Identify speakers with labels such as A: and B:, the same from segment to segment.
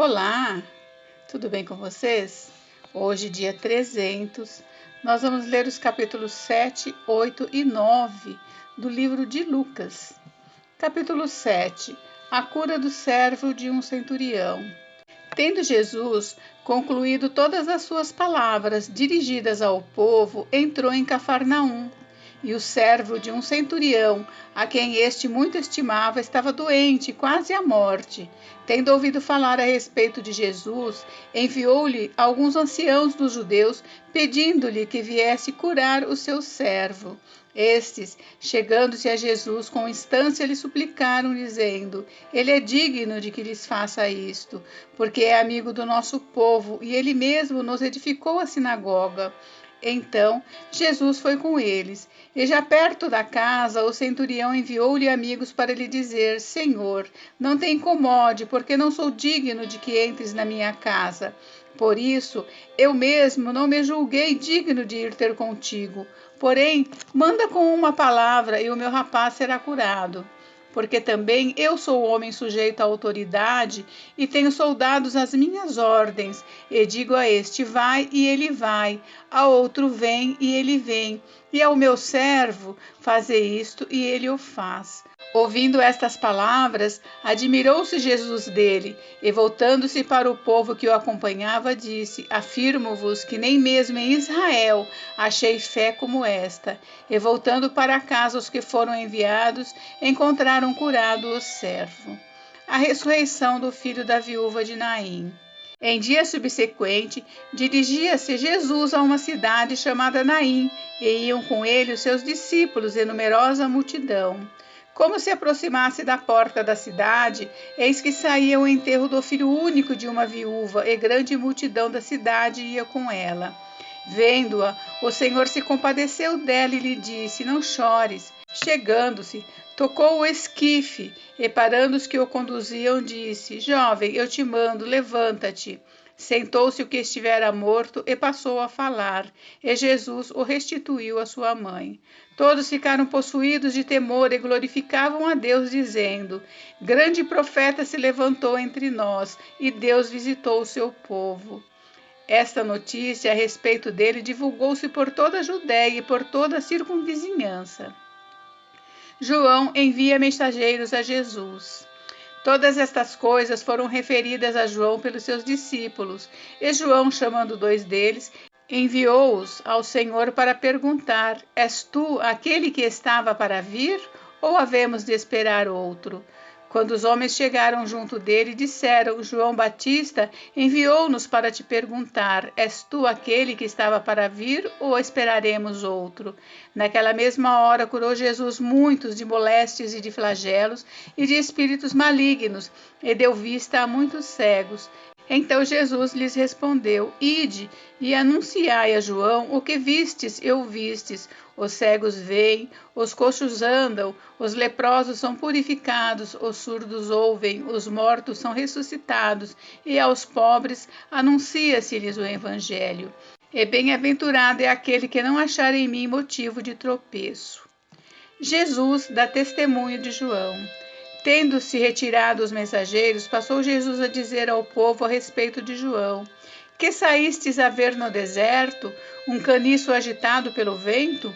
A: Olá, tudo bem com vocês? Hoje, dia 300, nós vamos ler os capítulos 7, 8 e 9 do livro de Lucas. Capítulo 7. A cura do servo de um centurião. Tendo Jesus concluído todas as suas palavras dirigidas ao povo, entrou em Cafarnaum. E o servo de um centurião, a quem este muito estimava, estava doente, quase à morte. Tendo ouvido falar a respeito de Jesus, enviou-lhe alguns anciãos dos judeus, pedindo-lhe que viesse curar o seu servo. Estes, chegando-se a Jesus com instância, lhe suplicaram, dizendo: Ele é digno de que lhes faça isto, porque é amigo do nosso povo, e ele mesmo nos edificou a sinagoga. Então Jesus foi com eles, e já perto da casa, o centurião enviou-lhe amigos para lhe dizer: Senhor, não te incomode, porque não sou digno de que entres na minha casa. Por isso, eu mesmo não me julguei digno de ir ter contigo. Porém, manda com uma palavra, e o meu rapaz será curado. Porque também eu sou homem sujeito à autoridade e tenho soldados às minhas ordens. E digo a este: vai, e ele vai; a outro: vem, e ele vem; e ao meu servo: faze isto, e ele o faz. Ouvindo estas palavras, admirou-se Jesus dele, e voltando-se para o povo que o acompanhava, disse: Afirmo-vos que nem mesmo em Israel achei fé como esta. E voltando para casa, os que foram enviados encontraram curado o servo. A ressurreição do filho da viúva de Naim. Em dia subsequente, dirigia-se Jesus a uma cidade chamada Naim, e iam com ele os seus discípulos e numerosa multidão. Como se aproximasse da porta da cidade, eis que saía o enterro do filho único de uma viúva, e grande multidão da cidade ia com ela. Vendo-a, o Senhor se compadeceu dela e lhe disse: Não chores. Chegando-se, tocou o esquife, e parando os que o conduziam, disse: Jovem, eu te mando, levanta-te. Sentou-se o que estivera morto e passou a falar, e Jesus o restituiu à sua mãe. Todos ficaram possuídos de temor e glorificavam a Deus, dizendo: Grande profeta se levantou entre nós, e Deus visitou o seu povo. Esta notícia a respeito dele divulgou-se por toda a Judéia e por toda a circunvizinhança. João envia mensageiros a Jesus. Todas estas coisas foram referidas a João pelos seus discípulos, e João, chamando 2 deles, enviou-os ao Senhor para perguntar: És tu aquele que estava para vir, ou havemos de esperar outro? Quando os homens chegaram junto dele, disseram: João Batista enviou-nos para te perguntar: És tu aquele que estava para vir, ou esperaremos outro? Naquela mesma hora curou Jesus muitos de moléstias e de flagelos e de espíritos malignos, e deu vista a muitos cegos. Então Jesus lhes respondeu: Ide e anunciai a João o que vistes e ouvistes: os cegos veem, os coxos andam, os leprosos são purificados, os surdos ouvem, os mortos são ressuscitados, e aos pobres anuncia-se-lhes o Evangelho. E bem-aventurado é aquele que não achar em mim motivo de tropeço. Jesus dá testemunho de João. Tendo-se retirado os mensageiros, passou Jesus a dizer ao povo a respeito de João: Que saístes a ver no deserto? Um caniço agitado pelo vento?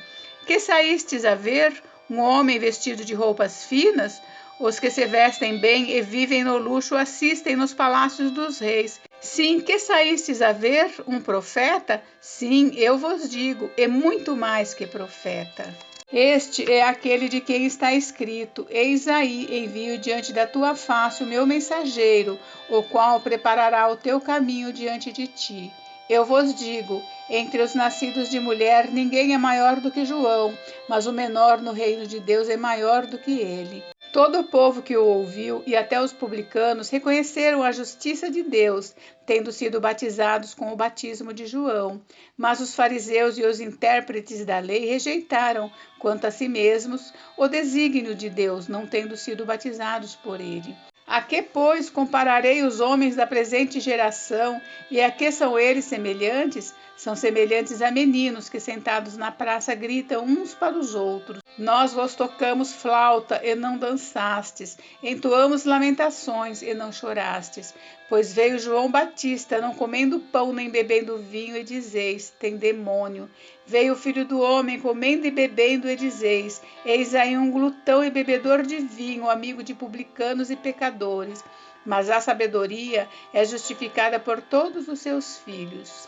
A: Que saístes a ver? Um homem vestido de roupas finas? Os que se vestem bem e vivem no luxo assistem nos palácios dos reis. Sim, que saístes a ver? Um profeta? Sim, eu vos digo, e muito mais que profeta. Este é aquele de quem está escrito: Eis aí, envio diante da tua face o meu mensageiro, o qual preparará o teu caminho diante de ti. Eu vos digo, entre os nascidos de mulher, ninguém é maior do que João, mas o menor no reino de Deus é maior do que ele. Todo o povo que o ouviu, e até os publicanos, reconheceram a justiça de Deus, tendo sido batizados com o batismo de João. Mas os fariseus e os intérpretes da lei rejeitaram, quanto a si mesmos, o desígnio de Deus, não tendo sido batizados por ele. A que, pois, compararei os homens da presente geração, e a que são eles semelhantes? São semelhantes a meninos que, sentados na praça, gritam uns para os outros: Nós vos tocamos flauta e não dançastes, entoamos lamentações e não chorastes. Pois veio João Batista, não comendo pão nem bebendo vinho, e dizeis, tem demônio. Veio o Filho do Homem, comendo e bebendo, e dizeis, eis aí um glutão e bebedor de vinho, amigo de publicanos e pecadores. Mas a sabedoria é justificada por todos os seus filhos.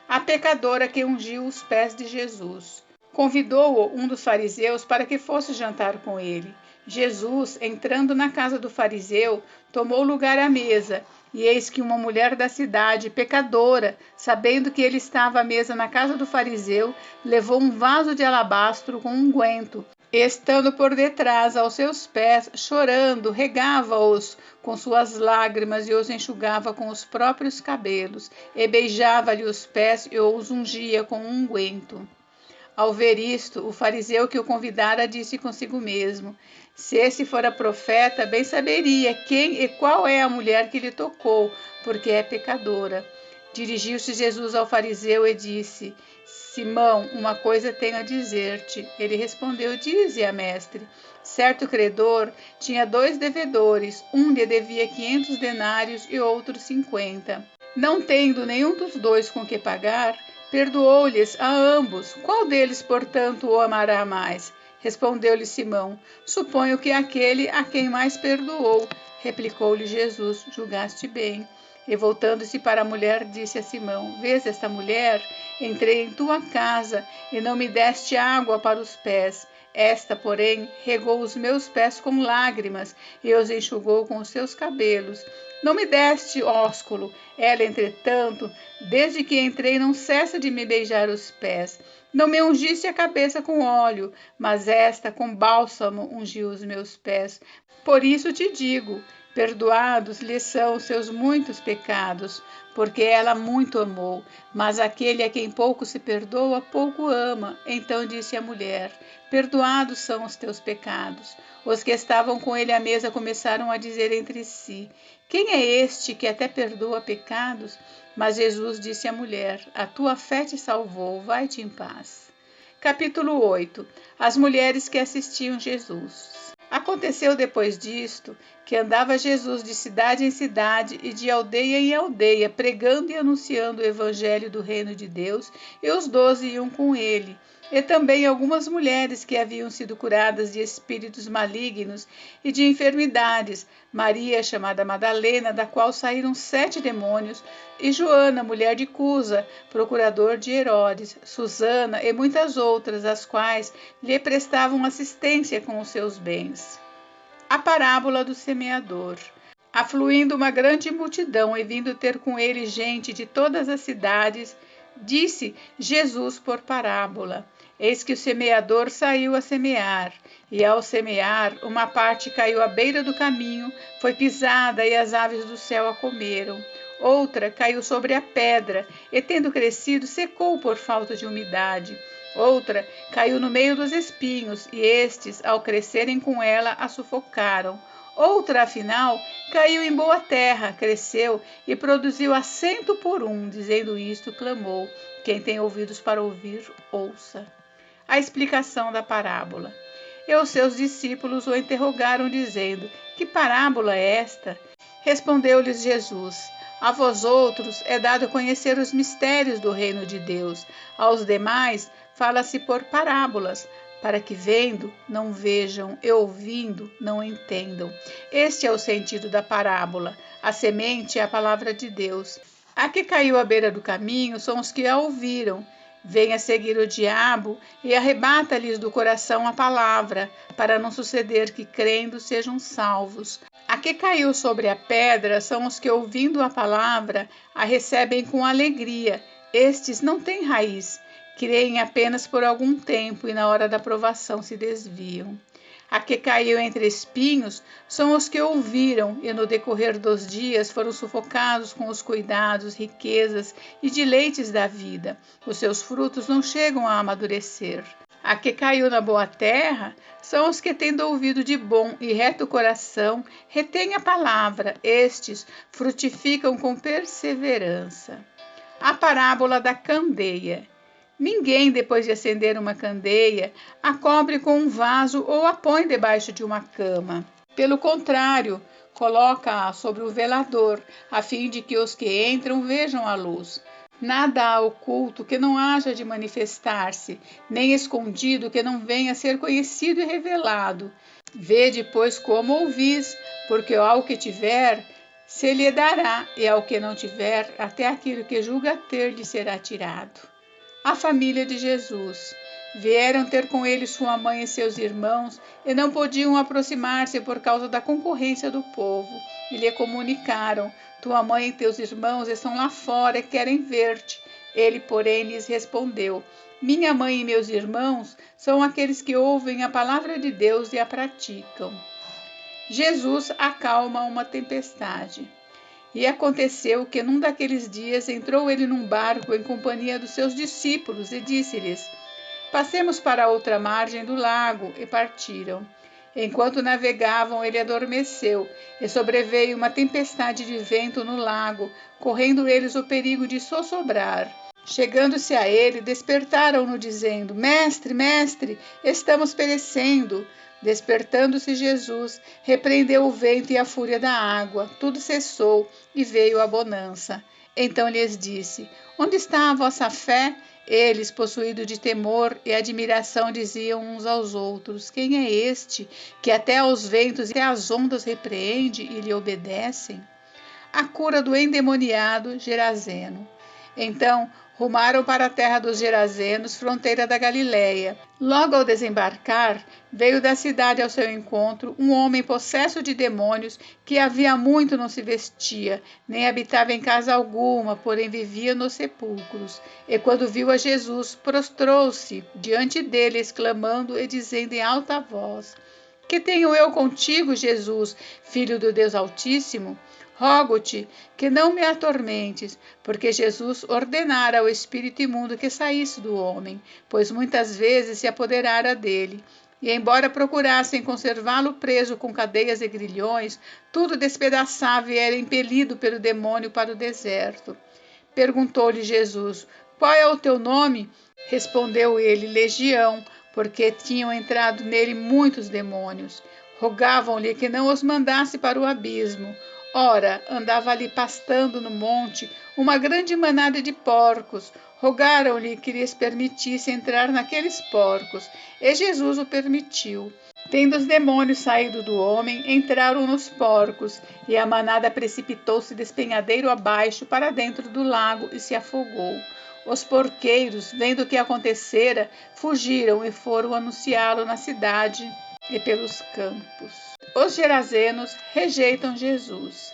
A: A pecadora que ungiu os pés de Jesus. Convidou-o um dos fariseus para que fosse jantar com ele. Jesus, entrando na casa do fariseu, tomou lugar à mesa, e eis que uma mulher da cidade, pecadora, sabendo que ele estava à mesa na casa do fariseu, levou um vaso de alabastro com unguento. Estando por detrás aos seus pés, chorando, regava-os com suas lágrimas e os enxugava com os próprios cabelos, e beijava-lhe os pés e os ungia com unguento. Ao ver isto, o fariseu que o convidara disse consigo mesmo, se esse fora profeta, bem saberia quem e qual é a mulher que lhe tocou, porque é pecadora. Dirigiu-se Jesus ao fariseu e disse, Simão, uma coisa tenho a dizer-te. Ele respondeu, dize-a, mestre. Certo credor tinha 2 devedores, um lhe devia 500 denários e outro 50. Não tendo nenhum dos 2 com que pagar, perdoou-lhes a ambos. Qual deles, portanto, o amará mais? Respondeu-lhe Simão, suponho que aquele a quem mais perdoou. Replicou-lhe Jesus, julgaste bem. E voltando-se para a mulher, disse a Simão, vês esta mulher? Entrei em tua casa e não me deste água para os pés. Esta, porém, regou os meus pés com lágrimas e os enxugou com os seus cabelos. Não me deste ósculo. Ela, entretanto, desde que entrei, não cessa de me beijar os pés. Não me ungiste a cabeça com óleo, mas esta com bálsamo ungiu os meus pés. Por isso te digo, perdoados lhe são os seus muitos pecados, porque ela muito amou. Mas aquele a quem pouco se perdoa, pouco ama. Então disse a mulher, perdoados são os teus pecados. Os que estavam com ele à mesa começaram a dizer entre si, quem é este que até perdoa pecados? Mas Jesus disse à mulher, a tua fé te salvou, vai-te em paz. Capítulo 8. As mulheres que assistiam Jesus. Aconteceu depois disto, que andava Jesus de cidade em cidade e de aldeia em aldeia, pregando e anunciando o evangelho do reino de Deus, e os 12 iam com ele. E também algumas mulheres que haviam sido curadas de espíritos malignos e de enfermidades, Maria, chamada Madalena, da qual saíram 7 demônios, e Joana, mulher de Cusa, procurador de Herodes, Susana e muitas outras, as quais lhe prestavam assistência com os seus bens. A parábola do semeador. Afluindo uma grande multidão e vindo ter com ele gente de todas as cidades, disse Jesus por parábola, eis que o semeador saiu a semear, e ao semear, uma parte caiu à beira do caminho, foi pisada e as aves do céu a comeram. Outra caiu sobre a pedra, e tendo crescido, secou por falta de umidade. Outra caiu no meio dos espinhos, e estes, ao crescerem com ela, a sufocaram. Outra, afinal, caiu em boa terra, cresceu e produziu a 100 por 1. Dizendo isto, clamou, quem tem ouvidos para ouvir, ouça. A explicação da parábola. E os seus discípulos o interrogaram, dizendo, que parábola é esta? Respondeu-lhes Jesus, a vós outros é dado conhecer os mistérios do reino de Deus, aos demais fala-se por parábolas, para que vendo, não vejam, e ouvindo, não entendam. Este é o sentido da parábola. A semente é a palavra de Deus. A que caiu à beira do caminho são os que a ouviram. Vem a seguir o diabo e arrebata-lhes do coração a palavra, para não suceder que, crendo, sejam salvos. A que caiu sobre a pedra são os que, ouvindo a palavra, a recebem com alegria. Estes não têm raiz, creem apenas por algum tempo e na hora da provação se desviam. A que caiu entre espinhos são os que ouviram e no decorrer dos dias foram sufocados com os cuidados, riquezas e deleites da vida. Os seus frutos não chegam a amadurecer. A que caiu na boa terra são os que, tendo ouvido de bom e reto coração, retêm a palavra. Estes frutificam com perseverança. A parábola da candeia. Ninguém, depois de acender uma candeia, a cobre com um vaso ou a põe debaixo de uma cama. Pelo contrário, coloca-a sobre o velador, a fim de que os que entram vejam a luz. Nada há oculto que não haja de manifestar-se, nem escondido que não venha a ser conhecido e revelado. Vede, pois, como ouvis, porque ao que tiver, se lhe dará, e ao que não tiver, até aquilo que julga ter lhe será tirado. A família de Jesus. Vieram ter com ele sua mãe e seus irmãos, e não podiam aproximar-se por causa da concorrência do povo. E lhe comunicaram: tua mãe e teus irmãos estão lá fora e querem ver-te. Ele, porém, lhes respondeu: minha mãe e meus irmãos são aqueles que ouvem a palavra de Deus e a praticam. Jesus acalma uma tempestade. E aconteceu que num daqueles dias entrou ele num barco em companhia dos seus discípulos e disse-lhes: passemos para a outra margem do lago, e partiram. Enquanto navegavam, ele adormeceu, e sobreveio uma tempestade de vento no lago, correndo eles o perigo de sossobrar. Chegando-se a ele, despertaram-no, dizendo: mestre, mestre, estamos perecendo. Despertando-se Jesus, repreendeu o vento e a fúria da água. Tudo cessou e veio a bonança. Então lhes disse: onde está a vossa fé? Eles, possuídos de temor e admiração, diziam uns aos outros: quem é este que até aos ventos e às ondas repreende e lhe obedecem? A cura do endemoniado Gerazeno. Então rumaram para a terra dos Gerazenos, fronteira da Galiléia. Logo ao desembarcar, veio da cidade ao seu encontro um homem possesso de demônios, que havia muito não se vestia, nem habitava em casa alguma, porém vivia nos sepulcros. E quando viu a Jesus, prostrou-se diante dele, exclamando e dizendo em alta voz: que tenho eu contigo, Jesus, Filho do Deus Altíssimo? Rogo-te que não me atormentes, porque Jesus ordenara ao espírito imundo que saísse do homem, pois muitas vezes se apoderara dele. E embora procurassem conservá-lo preso com cadeias e grilhões, tudo despedaçava e era impelido pelo demônio para o deserto. Perguntou-lhe Jesus: qual é o teu nome? Respondeu ele: Legião, porque tinham entrado nele muitos demônios. Rogavam-lhe que não os mandasse para o abismo. Ora, andava ali pastando no monte uma grande manada de porcos. Rogaram-lhe que lhes permitisse entrar naqueles porcos, e Jesus o permitiu. Tendo os demônios saído do homem, entraram nos porcos, e a manada precipitou-se despenhadeiro abaixo para dentro do lago e se afogou. Os porqueiros, vendo o que acontecera, fugiram e foram anunciá-lo na cidade e pelos campos. Os gerazenos rejeitam Jesus.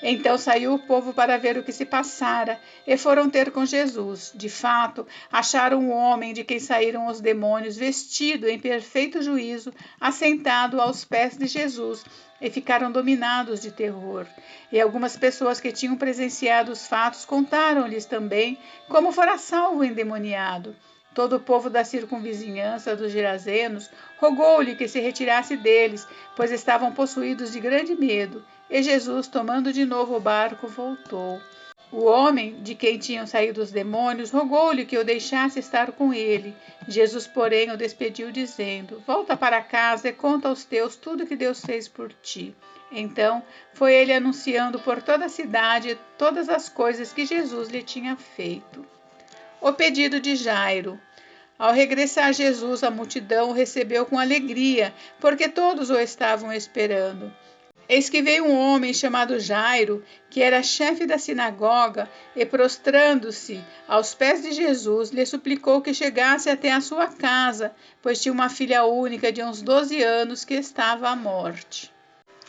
A: Então saiu o povo para ver o que se passara, e foram ter com Jesus. De fato, acharam um homem de quem saíram os demônios, vestido em perfeito juízo, assentado aos pés de Jesus, e ficaram dominados de terror. E algumas pessoas que tinham presenciado os fatos contaram-lhes também como fora salvo o endemoniado. Todo o povo da circunvizinhança dos Gerazenos rogou-lhe que se retirasse deles, pois estavam possuídos de grande medo. E Jesus, tomando de novo o barco, voltou. O homem, de quem tinham saído os demônios, rogou-lhe que o deixasse estar com ele. Jesus, porém, o despediu, dizendo: volta para casa e conta aos teus tudo o que Deus fez por ti. Então foi ele anunciando por toda a cidade todas as coisas que Jesus lhe tinha feito. O pedido de Jairo. Ao regressar Jesus, a multidão o recebeu com alegria, porque todos o estavam esperando. Eis que veio um homem chamado Jairo, que era chefe da sinagoga, e prostrando-se aos pés de Jesus, lhe suplicou que chegasse até a sua casa, pois tinha uma filha única de uns 12 anos que estava à morte.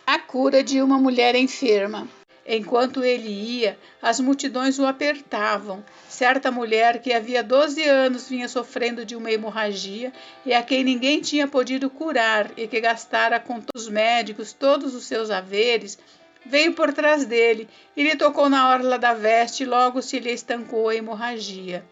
A: A cura de uma mulher enferma. Enquanto ele ia, as multidões o apertavam. Certa mulher que havia 12 anos vinha sofrendo de uma hemorragia e a quem ninguém tinha podido curar e que gastara com os médicos todos os seus haveres, veio por trás dele e lhe tocou na orla da veste e logo se lhe estancou a hemorragia.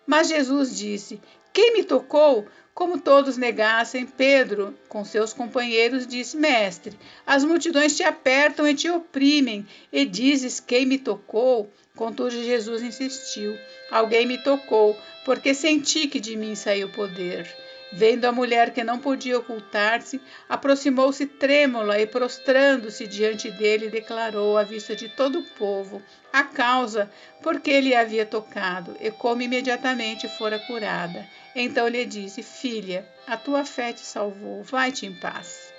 A: Mas Jesus disse: quem me tocou? Como todos negassem, Pedro, com seus companheiros, disse: mestre, as multidões te apertam e te oprimem, e dizes: quem me tocou? Contudo, Jesus insistiu: alguém me tocou, porque senti que de mim saiu poder. Vendo a mulher que não podia ocultar-se, aproximou-se trêmula e, prostrando-se diante dele, declarou à vista de todo o povo a causa por que ele havia tocado, e como imediatamente fora curada. Então lhe disse: Filha, a tua fé te salvou, vai-te em paz.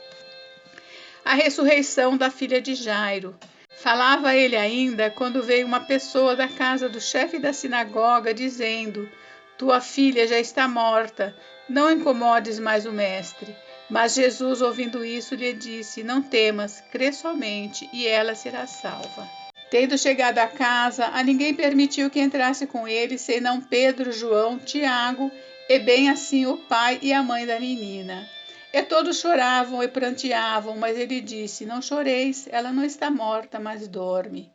A: A ressurreição da filha de Jairo. Falava ele ainda quando veio uma pessoa da casa do chefe da sinagoga, dizendo: Tua filha já está morta, não incomodes mais o mestre. Mas Jesus, ouvindo isso, lhe disse: Não temas, crê somente, e ela será salva. Tendo chegado à casa, a ninguém permitiu que entrasse com ele, senão Pedro, João, Tiago, e bem assim o pai e a mãe da menina. E todos choravam e pranteavam, mas ele disse: Não choreis, ela não está morta, mas dorme.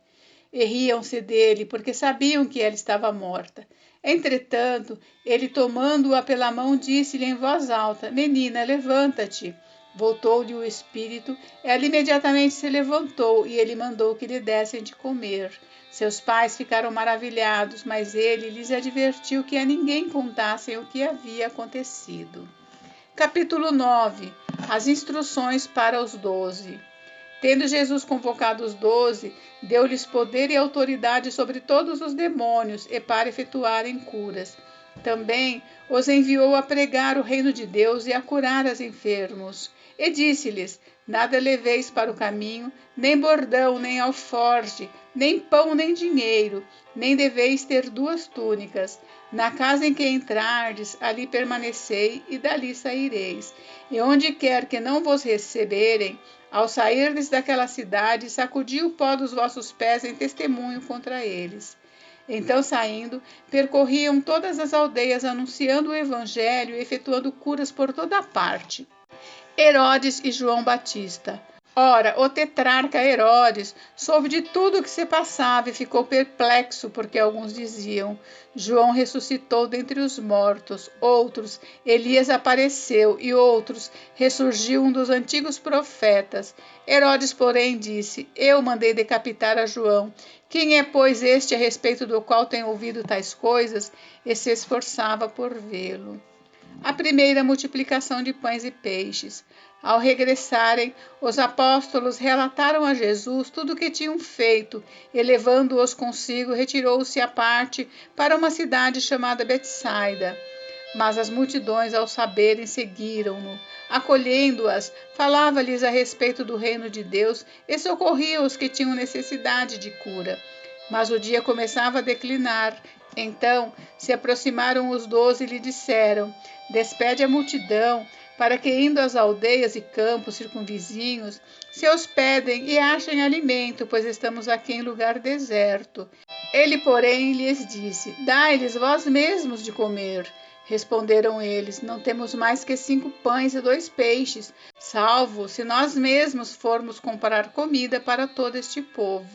A: E riam-se dele, porque sabiam que ela estava morta. Entretanto, ele, tomando-a pela mão, disse-lhe em voz alta: Menina, levanta-te. Voltou-lhe o espírito, ela imediatamente se levantou, e ele mandou que lhe dessem de comer. Seus pais ficaram maravilhados, mas ele lhes advertiu que a ninguém contassem o que havia acontecido. Capítulo 9. As instruções para os 12. Tendo Jesus convocado os 12, deu-lhes poder e autoridade sobre todos os demônios e para efetuarem curas. Também os enviou a pregar o reino de Deus e a curar os enfermos. E disse-lhes: Nada leveis para o caminho, nem bordão, nem alforje, nem pão, nem dinheiro, nem deveis ter 2 túnicas. Na casa em que entrardes, ali permanecei, e dali saireis. E onde quer que não vos receberem, ao sairdes daquela cidade, sacudi o pó dos vossos pés em testemunho contra eles. Então, saindo, percorriam todas as aldeias, anunciando o evangelho e efetuando curas por toda a parte. Herodes e João Batista. Ora, o tetrarca Herodes soube de tudo o que se passava e ficou perplexo, porque alguns diziam: João ressuscitou dentre os mortos, outros, Elias apareceu, e outros, ressurgiu um dos antigos profetas. Herodes, porém, disse: Eu mandei decapitar a João. Quem é, pois, este a respeito do qual tenho ouvido tais coisas? E se esforçava por vê-lo. A primeira multiplicação de pães e peixes. Ao regressarem, os apóstolos relataram a Jesus tudo o que tinham feito, e levando-os consigo, retirou-se à parte para uma cidade chamada Betsaida. Mas as multidões, ao saberem, seguiram-no. Acolhendo-as, falava-lhes a respeito do reino de Deus e socorria os que tinham necessidade de cura. Mas o dia começava a declinar. Então se aproximaram os 12 e lhe disseram: Despede a multidão, para que, indo às aldeias e campos circunvizinhos, se hospedem e achem alimento, pois estamos aqui em lugar deserto. Ele, porém, lhes disse: Dai-lhes vós mesmos de comer. Responderam eles: Não temos mais que 5 pães e 2 peixes, salvo se nós mesmos formos comprar comida para todo este povo.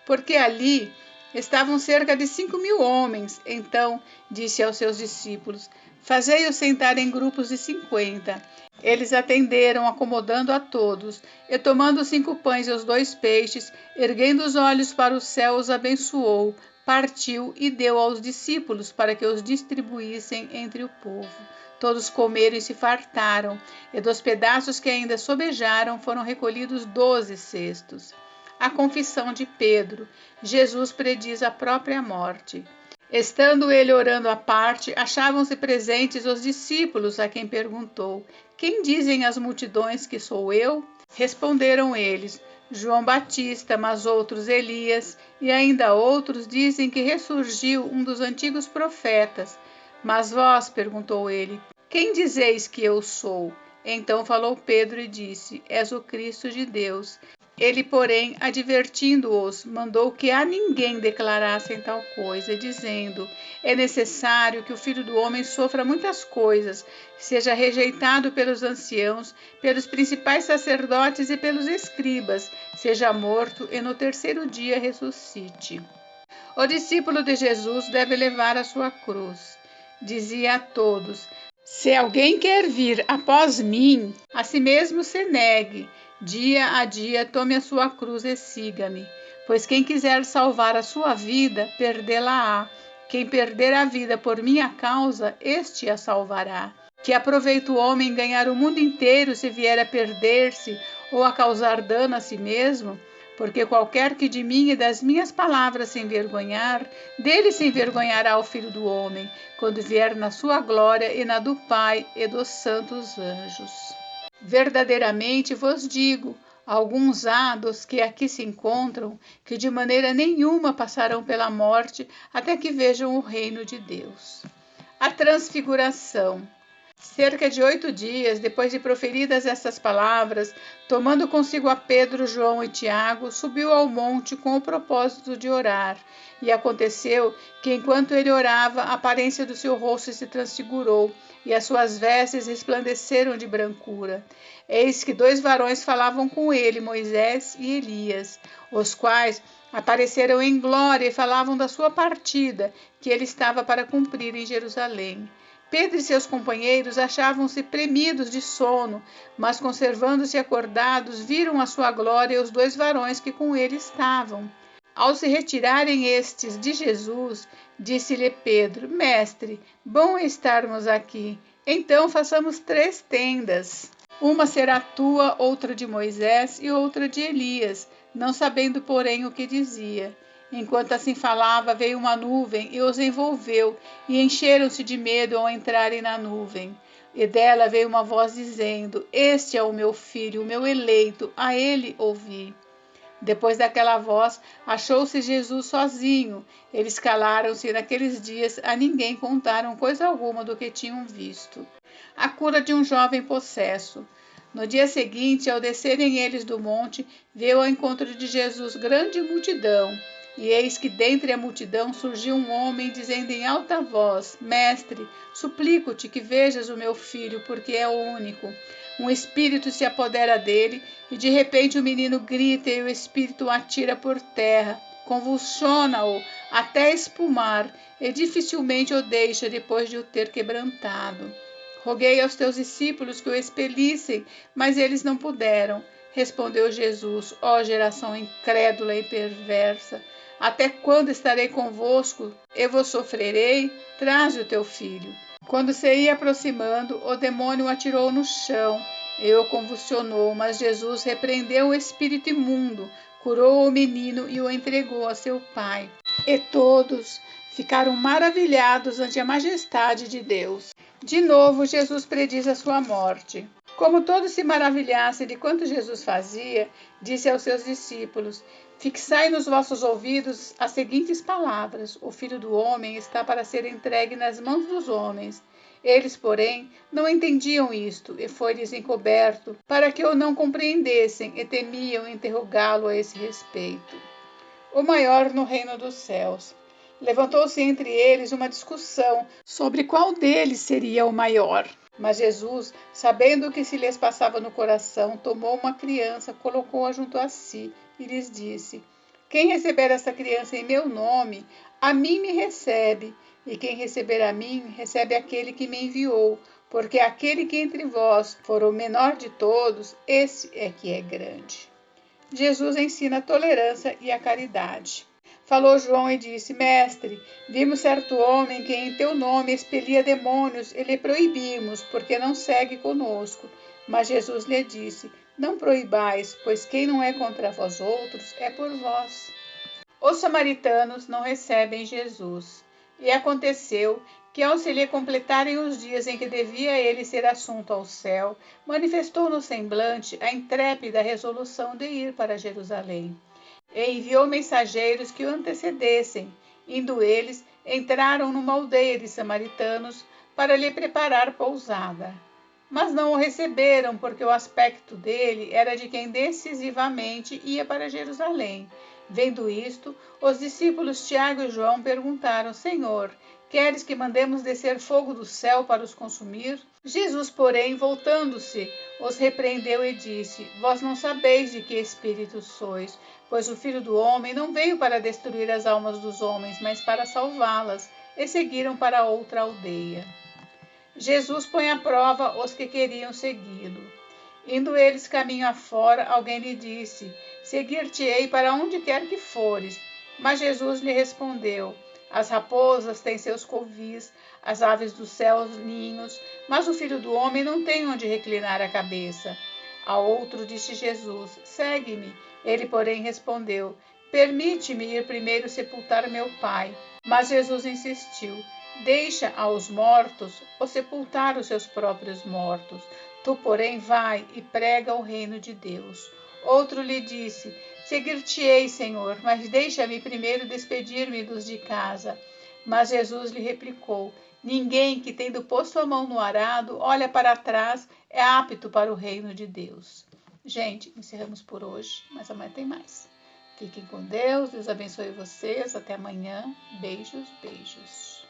A: Porque ali estavam cerca de 5.000 homens. Então disse aos seus discípulos: Fazei-os sentar em grupos de 50. Eles atenderam, acomodando a todos, e tomando os 5 pães e os 2 peixes, erguendo os olhos para o céu, os abençoou, partiu e deu aos discípulos para que os distribuíssem entre o povo. Todos comeram e se fartaram, e dos pedaços que ainda sobejaram foram recolhidos 12 cestos. A confissão de Pedro. Jesus prediz a própria morte. Estando ele orando à parte, achavam-se presentes os discípulos, a quem perguntou: Quem dizem as multidões que sou eu? Responderam eles: João Batista, mas outros Elias, e ainda outros dizem que ressurgiu um dos antigos profetas. Mas vós, perguntou ele, quem dizeis que eu sou? Então falou Pedro e disse: És o Cristo de Deus. Ele, porém, advertindo-os, mandou que a ninguém declarassem tal coisa, dizendo: É necessário que o Filho do Homem sofra muitas coisas, seja rejeitado pelos anciãos, pelos principais sacerdotes e pelos escribas, seja morto e no 3º dia ressuscite. O discípulo de Jesus deve levar a sua cruz. Dizia a todos: Se alguém quer vir após mim, a si mesmo se negue. Dia a dia tome a sua cruz e siga-me. Pois quem quiser salvar a sua vida, perdê-la-á. Quem perder a vida por minha causa, este a salvará. Que aproveita o homem ganhar o mundo inteiro se vier a perder-se ou a causar dano a si mesmo? Porque qualquer que de mim e das minhas palavras se envergonhar, dele se envergonhará o Filho do Homem, quando vier na sua glória e na do Pai e dos santos anjos. Verdadeiramente vos digo, alguns há dos que aqui se encontram, que de maneira nenhuma passarão pela morte até que vejam o reino de Deus. A transfiguração. Cerca de 8 dias depois de proferidas estas palavras, tomando consigo a Pedro, João e Tiago, subiu ao monte com o propósito de orar. E aconteceu que, enquanto ele orava, a aparência do seu rosto se transfigurou, e as suas vestes resplandeceram de brancura. Eis que 2 varões falavam com ele, Moisés e Elias, os quais apareceram em glória e falavam da sua partida, que ele estava para cumprir em Jerusalém. Pedro e seus companheiros achavam-se premidos de sono, mas, conservando-se acordados, viram a sua glória e os 2 varões que com ele estavam. Ao se retirarem estes de Jesus, disse-lhe Pedro: Mestre, bom é estarmos aqui. Então façamos 3 tendas. Uma será tua, outra de Moisés e outra de Elias, não sabendo, porém, o que dizia. Enquanto assim falava, veio uma nuvem e os envolveu, e encheram-se de medo ao entrarem na nuvem. E dela veio uma voz dizendo: Este é o meu filho, o meu eleito, a ele ouvi. Depois daquela voz, achou-se Jesus sozinho. Eles calaram-se e naqueles dias a ninguém contaram coisa alguma do que tinham visto. A cura de um jovem possesso. No dia seguinte, ao descerem eles do monte, veio ao encontro de Jesus grande multidão. E eis que dentre a multidão surgiu um homem, dizendo em alta voz: Mestre, suplico-te que vejas o meu filho, porque é o único. Um espírito se apodera dele, e de repente o menino grita e o espírito o atira por terra, convulsiona-o até espumar, e dificilmente o deixa depois de o ter quebrantado. Roguei aos teus discípulos que o expelissem, mas eles não puderam. Respondeu Jesus: Ó geração incrédula e perversa, até quando estarei convosco e vos sofrerei? Traze o teu filho. Quando se ia aproximando, o demônio o atirou no chão e o convulsionou, mas Jesus repreendeu o espírito imundo, curou o menino e o entregou a seu pai. E todos ficaram maravilhados ante a majestade de Deus. De novo, Jesus prediz a sua morte. Como todos se maravilhassem de quanto Jesus fazia, disse aos seus discípulos: Fixai nos vossos ouvidos as seguintes palavras: O Filho do Homem está para ser entregue nas mãos dos homens. Eles, porém, não entendiam isto, e foi-lhes encoberto, para que o não compreendessem, e temiam interrogá-lo a esse respeito. O maior no reino dos céus. Levantou-se entre eles uma discussão sobre qual deles seria o maior. Mas Jesus, sabendo o que se lhes passava no coração, tomou uma criança, colocou-a junto a si e lhes disse: Quem receber esta criança em meu nome, a mim me recebe, e quem receber a mim, recebe aquele que me enviou, porque aquele que entre vós for o menor de todos, esse é que é grande. Jesus ensina a tolerância e a caridade. Falou João e disse: Mestre, vimos certo homem que em teu nome expelia demônios e lhe proibimos, porque não segue conosco. Mas Jesus lhe disse: Não proibais, pois quem não é contra vós outros é por vós. Os samaritanos não recebem Jesus. E aconteceu que, ao se lhe completarem os dias em que devia ele ser assunto ao céu, manifestou no semblante a intrépida resolução de ir para Jerusalém. E enviou mensageiros que o antecedessem. Indo eles, entraram numa aldeia de samaritanos para lhe preparar pousada. Mas não o receberam, porque o aspecto dele era de quem decisivamente ia para Jerusalém. Vendo isto, os discípulos Tiago e João perguntaram: Senhor, queres que mandemos descer fogo do céu para os consumir? Jesus, porém, voltando-se, os repreendeu e disse: Vós não sabeis de que espírito sois, pois o Filho do Homem não veio para destruir as almas dos homens, mas para salvá-las. E seguiram para outra aldeia. Jesus põe à prova os que queriam segui-lo. Indo eles caminho afora, alguém lhe disse: Seguir-te-ei para onde quer que fores. Mas Jesus lhe respondeu: As raposas têm seus covis, as aves do céu os ninhos, mas o Filho do Homem não tem onde reclinar a cabeça. A outro disse Jesus: Segue-me. Ele, porém, respondeu: Permite-me ir primeiro sepultar meu pai. Mas Jesus insistiu: Deixa aos mortos ou sepultar os seus próprios mortos. Tu, porém, vai e prega o reino de Deus. Outro lhe disse: Seguir-te-ei, Senhor, mas deixa-me primeiro despedir-me dos de casa. Mas Jesus lhe replicou: Ninguém que, tendo posto a mão no arado, olha para trás, é apto para o reino de Deus. Gente, encerramos por hoje, mas amanhã tem mais. Fiquem com Deus, Deus abençoe vocês. Até amanhã. Beijos, beijos.